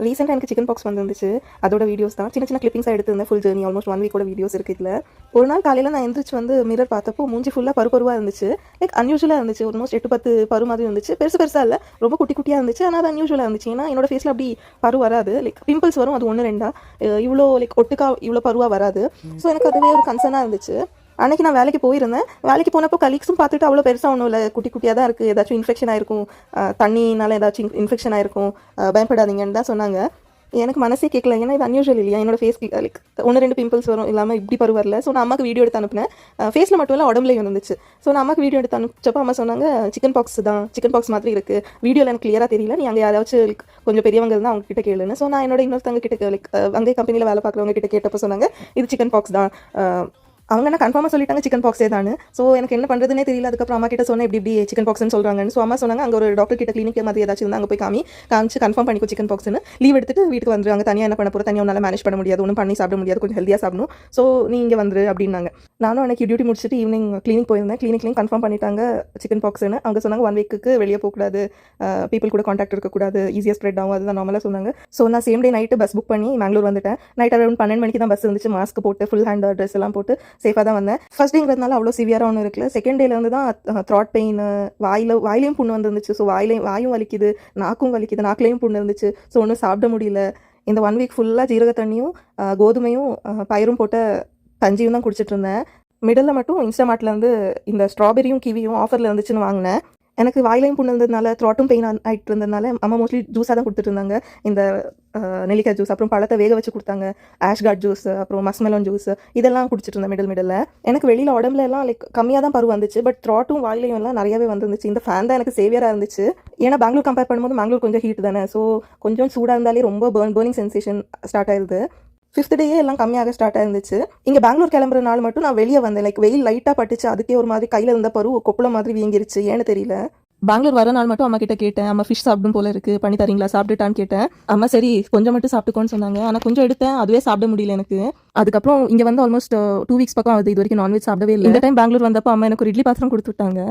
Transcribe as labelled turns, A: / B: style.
A: ரீசெண்டாக எனக்கு chicken box வந்துருந்துச்சு. அதோட வீடியோஸ் தான் சின்ன சின்ன கிளிப்பிங்ஸாக எடுத்திருந்தேன். ஃபுல் ஜர்னி ஆல்மோஸ்ட் 1 வீக்கோட வீடியோஸ் இருக்குது இதில். ஒரு நாள் காலையில் நான் எந்திரிச்சு வந்து மிரர் பார்த்தப்போ மூஞ்சி ஃபுல்லாக பருவாக இருந்துச்சு. லைக் அன்யூஷுவலாக இருந்துச்சு. ஆல்மோஸ்ட் 8-10 பரு மாதிரி இருந்துச்சு. பெருசாக இல்லை, ரொம்ப குட்டி குட்டியாக இருந்துச்சு. ஆனால் அது அன்யூஷுவலாக இருந்துச்சு. ஏன்னா என்னோட ஃபேஸில் அப்படி பரு வராது. லைக் பிம்பிள்ஸ் வரும், அது 1-2 இவ்வளோ லைக் ஒட்டுக்கா இவ்வளோ பருவாக வராது. ஸோ எனக்கு அதுவே ஒரு கன்சர்னாக இருந்துச்சு. அன்றைக்கி நான் வேலைக்கு போயிருந்தேன். வேலைக்கு போனப்போ கலீக்ஸும் பார்த்துட்டு அவ்வளோ பெருசாக ஒன்றும் இல்லை, குட்டி குட்டியாக தான் இருக்குது, ஏதாச்சும் இன்ஃபெக்ஷன் ஆகிருக்கும், தண்ணினால ஏதாச்சும் இன்ஃபெக்ஷன் ஆகிருக்கும், பயப்படாதீங்கன்னு தான் சொன்னாங்க. எனக்கு மனசே கேட்கல, ஏன்னா இது அன்யூஷுவல் இல்லையா, என்னோட ஃபேஸ் லைக் 1-2 பிம்பிள்ஸ் வரும், இல்லாமல் இப்படி பரு வரல. ஸோ நான் அம்மாக்கு வீடியோ எடுத்து அனுப்பினேன். ஃபேஸில் மட்டும் இல்லை, உடம்புலையும் இருந்துச்சு. ஸோ நான் அம்மாக்கு வீடியோ எடுத்து அனுப்பிச்சப்போ அம்மா சொன்னாங்க, சிக்கன் பாக்ஸ் தான், சிக்கன் பாக்ஸ் மாதிரி இருக்குது, வீடியோவில் எனக்கு கிளியராக தெரியல, நீ அங்கே யாராச்சும் கொஞ்சம் பெரியவங்க இருந்தால் அவங்க கிட்ட கேளுன்னு. ஸோ நான் என்னோட இன்னொருத்தவங்க கிட்ட லைக் அங்கே கம்பெனியில் வேலை பார்க்குறவங்க கிட்ட கேட்டப்போ சொன்னாங்க, இது சிக்கன் பாக்ஸ் தான். அவங்க என்ன கன்ஃபார்மாக சொல்லிட்டாங்க சிக்கன் பாக்ஸே தான். ஸோ எனக்கு என்ன பண்ணுறதுனே தெரியல. அதுக்கப்புறம் அம்மா கிட்ட சொன்னேன், இப்படி சிக்கன் பாக்ஸ்னு சொல்கிறாங்கன்னு. ஸோ அம்மா சொன்னாங்க, அங்கே ஒரு டாக்டர் கிட்ட கிளினிக் மாதிரி ஏதாச்சும் இருந்தால் அங்கே போய் காமிச்சு கன்ஃபார்ம் பண்ணிக்கோ சிக்கன் பாக்ஸ்னு. லீவ் எடுத்துட்டு வீட்டுக்கு வந்துருவாங்க. தனியாக என்ன பண்ண போகிற, தனியாக உன்னால் மேனேஜ் பண்ண முடியாது, ஒன்றும் பண்ணி சாப்பிட முடியாது, கொஞ்சம் ஹெல்த்தியாக சாப்பிடணும். ஸோ நீ இங்கே வந்துரு அப்படின்னாங்க. நானும் எனக்கு டியூட்டி முடிச்சுட்டு ஈவினிங் கிளினிக் போயிருந்தேன். கிளினிக்லையும் கன்ஃபார்ம் பண்ணிட்டாங்க சிக்கன் பாக்ஸ்னு. அவங்க சொன்னாங்க 1 வீக்குக்கு வெளியே போகக்கூடாது, பீப்புள் கூட கான்டாக்ட் இருக்கக்கூடாது, ஈஸியாக ஸ்ப்ரெட் ஆகும், அதுதான் நார்மலாக சொன்னாங்க. ஸோ நான் same day night bus book பண்ணி மேங்களூர் வந்துட்டேன். நைட் அரௌண்ட் 12 மணிக்கு தான் பஸ் இருந்துச்சு. மாஸ்க் போட்டு ஃபுல் ஹேண்ட் ட்ரெஸ் எல்லாம் போட்டு சேஃபாக தான் வந்தேன். ஃபர்ஸ்ட் டேங்கிறதுனால அவ்வளோ சிவியராக ஒன்றும் இருக்குல்ல. செகண்ட் டேலேருந்து தான் த்ராட் பெயின், வாயிலையும் புண்ணு வந்துருந்துச்சு. ஸோ வாயும் வலிக்குது, நாக்கும் வலிக்குது, நாக்குலேயும் புண்ணு இருந்துச்சு. ஸோ ஒன்றும் சாப்பிட முடியல. இந்த 1 வீக் ஃபுல்லாக ஜீரக தண்ணியும் கோதுமையும் பயிரும் போட்ட கஞ்சியும் தான் குடிச்சிட்டு இருந்தேன். மிடில் மட்டும் இன்ஸ்டாமார்ட்லேருந்து இந்த ஸ்ட்ராபெரியும் கிவியும் ஆஃபரில் இருந்துச்சுன்னு வாங்கினேன். எனக்கு வாயிலையும் புண்ணு இருந்ததுனால, த்ராட்டும் பெயின் ஆகிட்டு இருந்ததுனால அம்மா மோஸ்ட்லி ஜூஸாக தான் கொடுத்துட்டு இருந்தாங்க. இந்த நெல்லிக்காய் ஜூஸ், அப்புறம் பழத்தை வேக வச்சு கொடுத்தாங்க, ஆஷ்கார்ட் ஜூஸ், அப்புறம் மஸ்மெலன் ஜூஸ், இதெல்லாம் குடிச்சிட்டு இருந்தேன் மிடில். எனக்கு வெளியில் உடம்புல எல்லாம் லைக் கம்மியாக தான் பரு வந்துச்சு. பட் த்ராட்டும் வாயிலையும் எல்லாம் நிறையவே வந்துருந்துச்சு. இந்த ஃபேன் தான் எனக்கு சேவியராக இருந்துச்சு. ஏன்னா பெங்களூர் கம்பேர் பண்ணும்போது பெங்களூர் கொஞ்சம் ஹீட் தானே. ஸோ கொஞ்சம் சூடாக இருந்தாலே ரொம்ப பர்னிங் சென்சேஷன் ஸ்டார்ட் ஆயிடுது. 5th டேயே எல்லாம் கம்மியாக ஸ்டார்ட் ஆயிருந்துச்சு. இங்கே பெங்களூர் கிளம்புற நாள் மட்டும் நான் வெளியே வந்தேன். லைக் வெயில் லைட்டாக பட்டுச்சு, அதுக்கே ஒரு மாதிரி கையில் இருந்த பரு கொப்பள மாதிரி வீங்கிருச்சு, ஏன்னு தெரியல. பெங்களூர் வர நாள் மட்டும் அம்மா கிட்ட கேட்டேன், அம்மா ஃபிஷ் சாப்பிடும் போல இருக்கு, பண்ணி தரீங்களா, சாப்பிட்டுட்டான்னு கேட்டேன். அம்மா சரி கொஞ்சம் மட்டும் சாப்பிட்டுக்கோன்னு சொன்னாங்க. ஆனால் கொஞ்சம் எடுத்தேன், அதுவே சாப்பிட முடியல எனக்கு. அதுக்கப்புறம் இங்கே வந்து ஆல்மோஸ்ட் 2 வீக்ஸ் பக்கம் ஆகுது, இது வரைக்கும் நான்வெஜ் சாப்பிடவே இல்லை. இந்த டைம் பெங்களூர் வந்தப்போ அம்மா எனக்கு ஒரு இட்லி பாத்திரம் கொடுத்து விட்டாங்க.